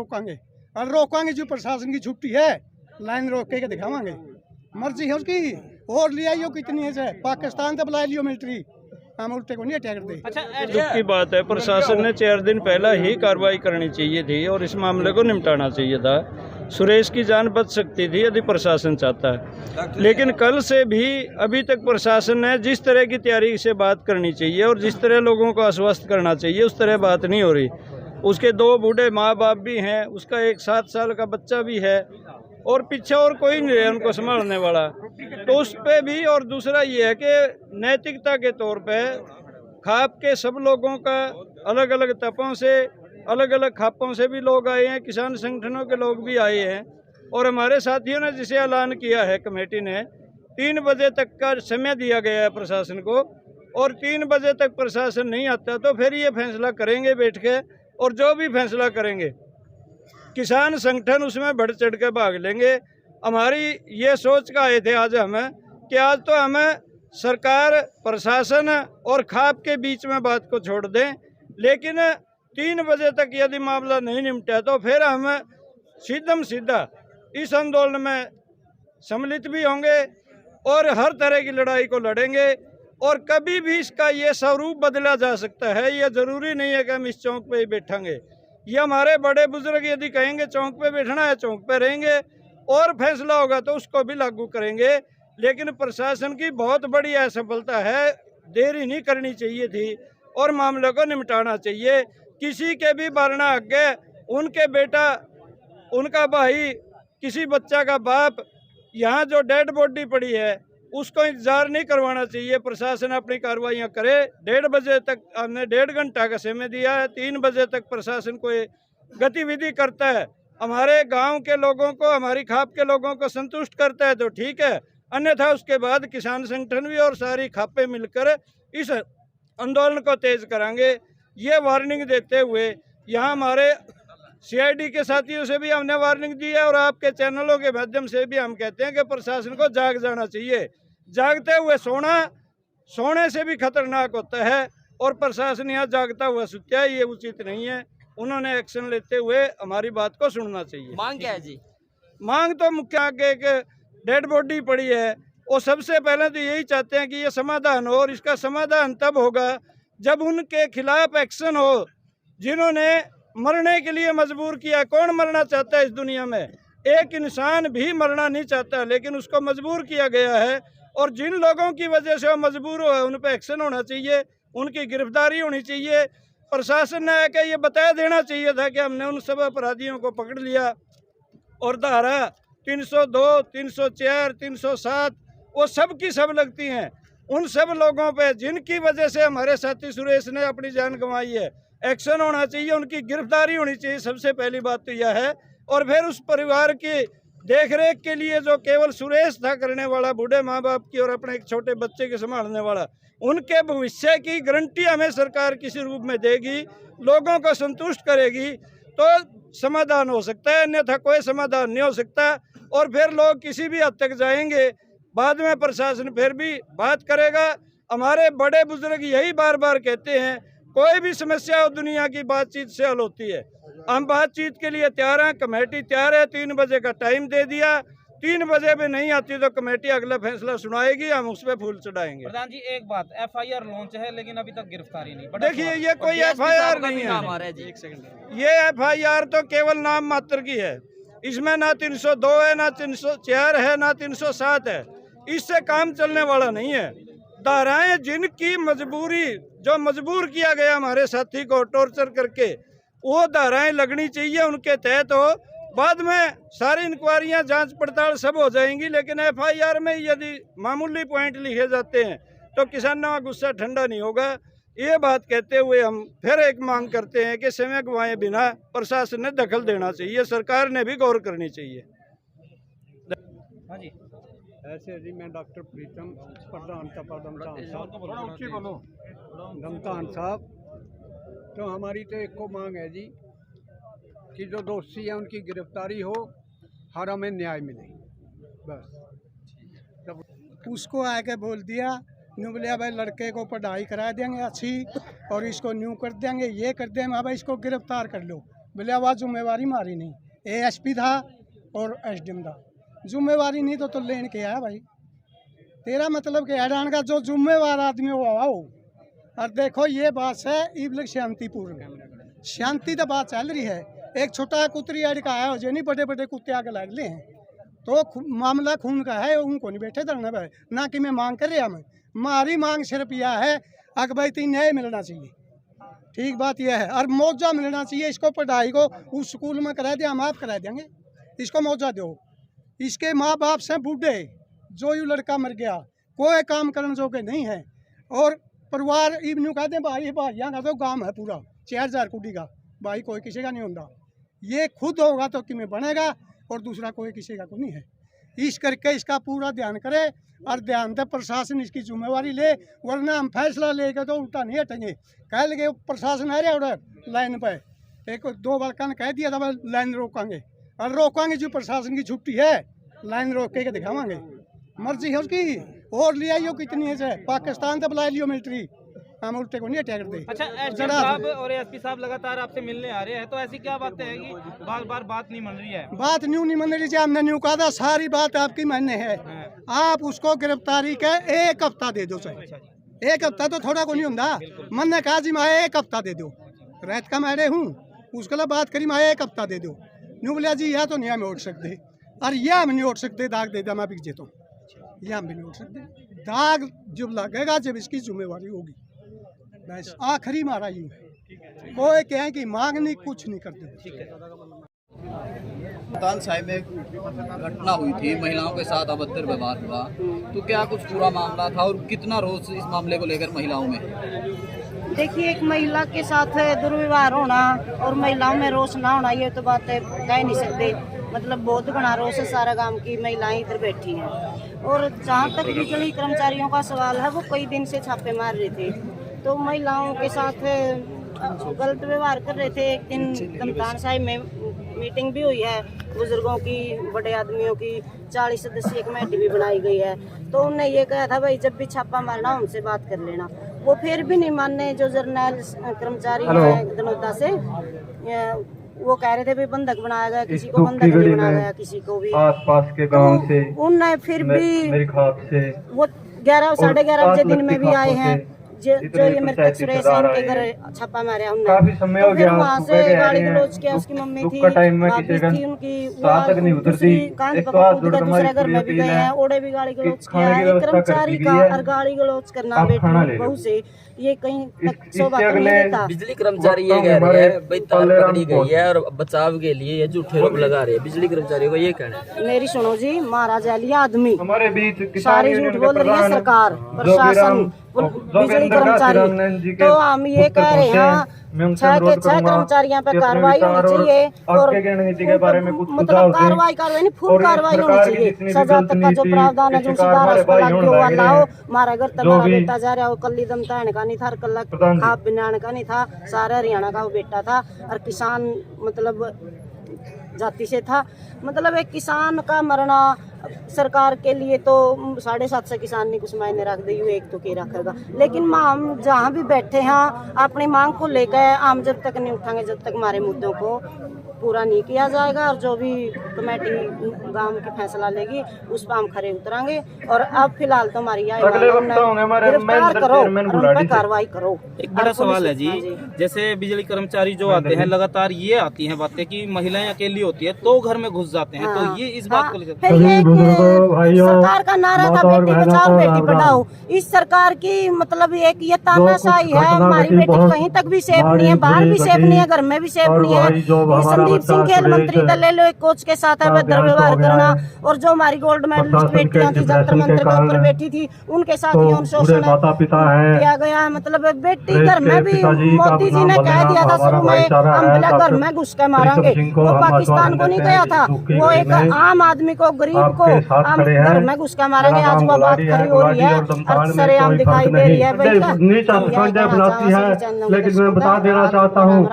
रोकांगे, और रोकांगे जो प्रशासन की छुट्टी है, लाइन रोक के दिखावांगे, मर्जी है उसकी। और ले आइयो कितनी है, पाकिस्तान से बुला लियो मिलिट्री, हम उल्टे को नहीं अटैक करते। अच्छा, दुख की बात है, प्रशासन ने 4 दिन पहला ही कार्रवाई करनी चाहिए थी और इस मामले को निपटाना चाहिए था। सुरेश की जान बच सकती थी यदि प्रशासन चाहता है, लेकिन कल से भी अभी तक प्रशासन ने जिस तरह की तैयारी से बात करनी चाहिए और जिस तरह लोगों को आश्वस्त करना चाहिए उस तरह बात नहीं हो रही। उसके 2 बूढ़े माँ बाप भी हैं, उसका एक 7 साल का बच्चा भी है और पीछे और कोई नहीं है उनको संभालने वाला, तो उस पे भी। और दूसरा ये है कि नैतिकता के तौर पे खाप के सब लोगों का अलग अलग तपों से, अलग अलग खापों से भी लोग आए हैं, किसान संगठनों के लोग भी आए हैं, और हमारे साथियों ने जिसे ऐलान किया है कमेटी ने 3 बजे तक का समय दिया गया है प्रशासन को, और 3 बजे तक प्रशासन नहीं आता तो फिर ये फैसला करेंगे बैठ के, और जो भी फैसला करेंगे किसान संगठन उसमें बढ़ चढ़ के भाग लेंगे। हमारी ये सोच का आए थे आज हमें कि आज तो हमें सरकार, प्रशासन और खाप के बीच में बात को छोड़ दें, लेकिन 3 बजे तक यदि मामला नहीं निपटा तो फिर हम सीधा इस आंदोलन में सम्मिलित भी होंगे और हर तरह की लड़ाई को लड़ेंगे। और कभी भी इसका ये स्वरूप बदला जा सकता है, ये ज़रूरी नहीं है कि हम इस चौक पे ही बैठेंगे। ये हमारे बड़े बुजुर्ग यदि कहेंगे चौक पे बैठना है, चौक पे रहेंगे, और फैसला होगा तो उसको भी लागू करेंगे। लेकिन प्रशासन की बहुत बड़ी असफलता है, देरी नहीं करनी चाहिए थी और मामले को निपटाना चाहिए। किसी के भी वरना आगे उनके बेटा, उनका भाई, किसी बच्चा का बाप, यहाँ जो डेड बॉडी पड़ी है उसको इंतजार नहीं करवाना चाहिए। प्रशासन अपनी कार्रवाइयाँ करे। 1:30 बजे तक हमने 1.5 घंटा का समय दिया है, 3 बजे तक प्रशासन कोई गतिविधि करता है, हमारे गांव के लोगों को, हमारी खाप के लोगों को संतुष्ट करता है तो ठीक है, अन्यथा उसके बाद किसान संगठन भी और सारी खापें मिलकर इस आंदोलन को तेज कराएंगे। ये वार्निंग देते हुए यहाँ हमारे CID के साथियों से भी हमने वार्निंग दी है और आपके चैनलों के माध्यम से भी हम कहते हैं कि प्रशासन को जाग जाना चाहिए। जागते हुए सोने से भी खतरनाक होता है, और प्रशासन यहाँ जागता हुआ सुत्या है, ये उचित नहीं है। उन्होंने एक्शन लेते हुए हमारी बात को सुनना चाहिए। मांग क्या है जी? मांग तो मुख्य आगे एक डेड बॉडी पड़ी है, और सबसे पहले तो यही चाहते हैं कि ये समाधान हो, और इसका समाधान तब होगा जब उनके खिलाफ एक्शन हो जिन्होंने मरने के लिए मजबूर किया। कौन मरना चाहता है इस दुनिया में? एक इंसान भी मरना नहीं चाहता, लेकिन उसको मजबूर किया गया है, और जिन लोगों की वजह से वो मजबूर हुए उन पर एक्शन होना चाहिए, उनकी गिरफ्तारी होनी चाहिए। प्रशासन ने आके ये बता देना चाहिए था कि हमने उन सब अपराधियों को पकड़ लिया, और धारा 302, 304, 307 वो सब की सब लगती हैं उन सब लोगों पे जिनकी वजह से हमारे साथी सुरेश ने अपनी जान गंवाई है। एक्शन होना चाहिए, उनकी गिरफ्तारी होनी चाहिए, सबसे पहली बात तो यह है। और फिर उस परिवार की देखरेख के लिए जो केवल सुरेश था करने वाला, बूढ़े माँ बाप की और अपने एक छोटे बच्चे के संभालने वाला, उनके भविष्य की गारंटी हमें सरकार किसी रूप में देगी, लोगों को संतुष्ट करेगी तो समाधान हो सकता है, अन्यथा कोई समाधान नहीं हो सकता। और फिर लोग किसी भी हद तक जाएंगे, बाद में प्रशासन फिर भी बात करेगा। हमारे बड़े बुजुर्ग यही बार बार कहते हैं, कोई भी समस्या हो दुनिया की बातचीत से हल होती है। हम बातचीत के लिए तैयार हैं, कमेटी तैयार है। 3 बजे का टाइम दे दिया, 3 बजे भी नहीं आती तो कमेटी अगला फैसला सुनाएगी, हम उस पर फूल चढ़ाएंगे। प्रधान जी एक बात, FIR लॉन्च है लेकिन अभी तक गिरफ्तारी नहीं। देखिए ये कोई FIR नहीं है, ये FIR तो केवल नाम मात्र की है। इसमें ना 302 है, ना 304 है, ना 307 है। इससे काम चलने वाला नहीं है। धाराएं जिनकी मजबूरी, जो मजबूर किया गया हमारे साथी को टॉर्चर करके, वो धाराएं लगनी चाहिए, उनके तहत हो। बाद में सारी इंक्वायरियां, जांच पड़ताल सब हो जाएंगी, लेकिन FIR में यदि मामूली पॉइंट लिखे जाते हैं तो किसानों का गुस्सा ठंडा नहीं होगा। ये बात कहते हुए हम फिर एक मांग करते हैं कि समय गंवाए बिना प्रशासन ने दखल देना चाहिए, सरकार ने भी गौर करनी चाहिए। हाँ जी, ऐसे जी मैं डॉक्टर प्रीतम, प्रधान धमतान साहब। तो हमारी तो एक को मांग है जी कि जो दोषी है उनकी गिरफ्तारी हो, हर हमें न्याय मिले, बस। तब उसको आके बोल दिया, न्यू बोलिया भाई लड़के को पढ़ाई करा देंगे अच्छी, और इसको न्यू कर देंगे, ये कर देंगे, हाँ भाई इसको गिरफ्तार कर लो। बोले आवाज जिम्मेवारी मारी नहीं, ASP था और SDM था, जिम्मेवारी नहीं तो लेने के आया भाई। तेरा मतलब कि हैरान का जो जिम्मेवार आदमी वो आओ। और देखो ये बात है इबलिक शांतिपूर्ण, शांति तो बात चल रही है। एक छोटा कुतरी अड़ का आया हो जो नहीं, बड़े बड़े कुत्ते आगे लग ले हैं, तो मामला खून का है, उनको नहीं बैठे धरने पे। ना कि मैं मांग कर रहा, मैं हमारी मांग सिर्फ यह है अकबैती न्याय मिलना चाहिए, ठीक बात यह है। और मौजा मिलना चाहिए इसको, पढ़ाई को उस स्कूल में करा दे, हम आप करा देंगे, इसको मौजा दो। इसके माँ बाप से बूढ़े, जो यू लड़का मर गया कोई काम करने जो के नहीं है। और परिवार इवन्यू कहते हैं भाई भाइयाँ का तो काम है पूरा 4000 कुड़ी का, भाई कोई किसी का नहीं होता। ये खुद होगा तो कि में बनेगा, और दूसरा कोई किसी का को नहीं है। इस करके इसका पूरा ध्यान करे, और ध्यान दे प्रशासन इसकी जिम्मेवारी ले, वरना हम फैसला लेके तो उल्टा नहीं हटेंगे। कह लगे प्रशासन आ रहा है लाइन पे, एक 2 बार कह दिया था लाइन रोकांगे, और रोकांगे जो प्रशासन की छुट्टी है, लाइन रोक के दिखावांगे, मर्जी है उसकी। और ले आइयो कितनी है, पाकिस्तान से बुला लियो मिलिट्री, हम उल्टे को नहीं अटैक करते। अच्छा, SDM साहब और ASP साहब लगातार आपसे मिलने आ रहे हैं, तो ऐसी क्या बातें हैं कि बार बार बात नहीं मन रही है? बात न्यू नहीं मन रही, हमने न्यू कहा था, सारी बात आपकी मान्य है। आप उसको गिरफ्तारी के 1 हफ्ता दे दो, चाहे 1 हफ्ता तो थोड़ा को नहीं होता। मन ने कहा जी मैं 1 हफ्ता दे दो, रात का मैं हूँ, उसके लिए बात करी मैं 1 हफ्ता दे दो। न्यू बोलिया जी यह तो नहीं हम उठ सकते, और यह हम नहीं उठ सकते, दाग दे दिया मैं बिक जेता हूँ, यह हम भी नहीं उठ सकते। दाग जब लगेगा जब इसकी जिम्मेवारी होगी, बस आखिरी मारा यूँ है। वो कहें कि मांग नहीं, कुछ नहीं करते। मुल्तान साहिब में घटना हुई थी, महिलाओं के साथ अभद्र व्यवहार हुआ, तो क्या कुछ पूरा मामला था और कितना रोष इस मामले को लेकर महिलाओं में? देखिए, एक महिला के साथ दुर्व्यवहार होना और महिलाओं में रोष ना होना, ये तो बात है कह नहीं सकते। मतलब बहुत बड़ा रोष है, सारा गांव की महिलाएं इधर बैठी हैं। और जहाँ तक बिजली कर्मचारियों का सवाल है, वो कई दिन से छापे मार रहे थे, तो महिलाओं के साथ गलत व्यवहार कर रहे थे। एक दिन मुल्तान साहिब में मीटिंग भी हुई है, बुजुर्गों की, बड़े आदमियों की, 40 सदस्यीय कमेटी भी बनाई गई है। तो उन्होंने ये कहा था भाई जब भी छापा मारना उनसे बात कर लेना, वो फिर भी नहीं माने। जो जर्नल कर्मचारी हैं धनौदा से, वो कह रहे थे भी बंधक बनाया गया, किसी को बंधक नहीं बनाया गया, किसी को भी आसपास के गांव से। उनने फिर भी मेरे ख्याल से वो 11 साढ़े 11 बजे दिन में भी आए हैं, जो ये मृतक सुरेश है, उनके घर छापा मारा उन्होंने। काफी समय हो गया, वहाँ से गाली गलौज किया, उसकी मम्मी थी, उनकी कान पकड़ दूसरे घर में भी गए हैं, ओड़े भी गाली गलौज किया है कर्मचारी का। और गाली गलौज करना बेटी बहू से ये कहीं तक सौभाग्य नहीं देता। बिजली कर्मचारी ये कह रहे हैं भाई तार पकड़ी गई है और बचाव के लिए ये झूठे आरोप लगा रहे हैं, बिजली कर्मचारियों को ये कहना है। मेरी सुनो जी, महाराजा लिया आदमी सारी झूठ बोल रही है सरकार, प्रशासन, बिजली कर्मचारी। तो हम ये कह रहे हैं 6 के 6 कर्मचारियों पे कार्रवाई होनी चाहिए, और मतलब कार्रवाई नहीं, फुल कार्रवाई होनी चाहिए। सजा तक का जो प्रावधान है, जो सुधार वाला हो। हमारा घर तुम्हारा बेटा जा रहा हो, कल्ली दम तहन का नहीं था, कल्ला खाप बिनान का नहीं था, सारा हरियाणा का वो बेटा था, और किसान मतलब जाति से था। मतलब एक किसान का मरना सरकार के लिए तो 750 किसान ने कुछ मायने रख दी, एक तो के रखेगा। लेकिन हम जहाँ भी बैठे हैं अपनी मांग को लेकर हम जब तक नहीं उठाएंगे, जब तक हमारे मुद्दों को पूरा नहीं किया जाएगा, और जो भी कमेटी गांव की फैसला लेगी उस पर हम खरे उतरांगे। और अब फिलहाल तो हमारी गिरफ्तार करो और उन पर कार्रवाई करो। एक बड़ा सवाल है जी, जैसे बिजली कर्मचारी जो आते हैं, लगातार ये आती हैं बातें कि महिलाएं अकेली होती है तो घर में घुस जाते हैं, तो ये इस बात को लेकर सरकार का नारा था बेटी बचाओ बेटी पढ़ाओ। इस सरकार की मतलब एक ये तानाशाही है, हमारी बेटी कहीं तक भी सेफ नहीं है, बाहर भी सेफ नहीं है, घर में भी सेफ नहीं है। संदीप सिंह खेल मंत्री तो ले लो, एक कोच के साथ अभद्र व्यवहार करना, और जो हमारी गोल्ड मेडलिस्ट बेटियां थी, जंतर मंत्र के ऊपर बैठी थी, उनके साथ यौन शोषण किया गया। मतलब बेटी घर में भी मोदी जी ने कह दिया था शुरू में, हम घर में घुस के मारेंगे, वो पाकिस्तान को नहीं गया था, वो एक आम आदमी को, गरीब को हम घर में घुस के मारेंगे। आज वो बात खड़ी हो रही है और सरेआम दिखाई दे रही है। लेकिन मैं बता देना चाहता हूँ